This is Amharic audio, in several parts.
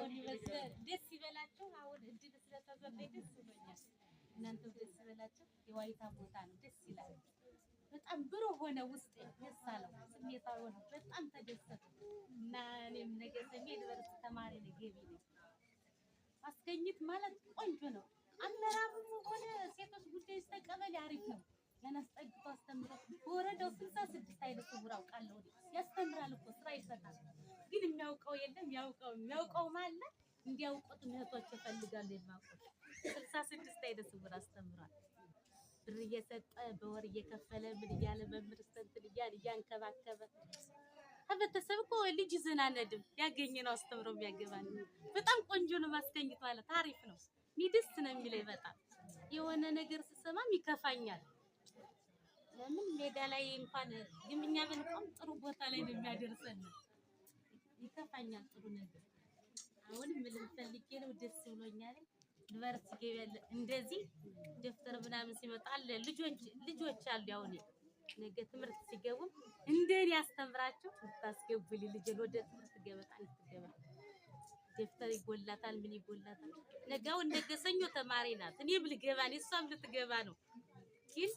አሁን ይመስል ደስ ይበላችሁ። አሁን እድል ስለተሰጠኝ ደስ ብሎኛል። እናንተም ደስ ይበላችሁ። የዋይታ ቦታ ነው፣ ደስ ይላል። በጣም ብሩህ ሆነ ውስጤ፣ ደስ አለው፣ ስሜታዊ ሆነ፣ በጣም ተደሰትኩ እና እኔም ነገ ሰኞ ዩኒቨርሲቲ ተማሪ ነኝ፣ ገቢ ነኝ። ማስገኘት ማለት ቆንጆ ነው። አመራሩም ሆነ ሴቶች ጉዳይ ተቀበል አሪፍ ነው። ያናስጠግቶ አስተምሮ በወረዳው 66 አይነት ስውር አውቃለሁ። ያስተምራል እኮ ስራ ይሰጣል። ግን የሚያውቀው የለም። የሚያውቀው ማለት እንዲያውቁት እህቶች ይፈልጋሉ። የማውቀው 66 አይነት ስውር አስተምሯል። ብር እየሰጠ በወር እየከፈለ ምን እያለ መምህር እንትን እያንከባከበ ከቤተሰብ እኮ ልጅ ይዘን አንሄድም። ያገኘነው አስተምሮ የሚያገባን በጣም ቆንጆ ነው። ማስገኘት ማለት አሪፍ ነው። ደስ ነው የሚለኝ በጣም የሆነ ነገር ስሰማም ይከፋኛል። ለምን ሜዳ ላይ እንኳን ግምኛ ብንቆም ጥሩ ቦታ ላይ ነው የሚያደርሰን። ይከፋኛል ጥሩ ነገር። አሁን ምን ልፈልጌ ነው? ደስ ብሎኛል። ዩኒቨርሲቲ ገበል እንደዚህ ደፍተር ምናምን ሲመጣል ልጆች አሉ። ያው ነገ ትምህርት ሲገቡ እንደኔ ያስተምራቸው ታስገቡልኝ ልጅ ወደ ትምህርት ገበታ እንድትገባ። ደፍተር ይጎላታል፣ ምን ይጎላታል። ነገው እንደገሰኞ ተማሪ ናት። እኔም ልገባ ነው፣ እሷም ልትገባ ነው። ግን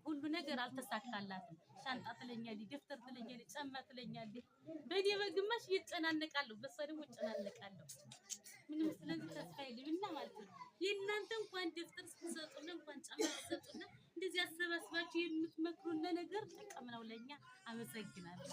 ሁሉ ነገር አልተሳካላትም። ሻንጣ ትለኛለች፣ ደፍተር ትለኛለች፣ ጫማ ትለኛለች። በኔ በግማሽ እየተጨናነቃለሁ፣ በሷ ደግሞ እጨናነቃለሁ። ምንም ስለዚህ ተስፋ የለምና ማለት ነው። የእናንተ እንኳን ደፍተር ስትሰጡና እንኳን ጫማ ስትሰጡና እንደዚህ አሰባስባችሁ የምትመክሩን ነገር ጥቅም ነው ለኛ። አመሰግናለሁ።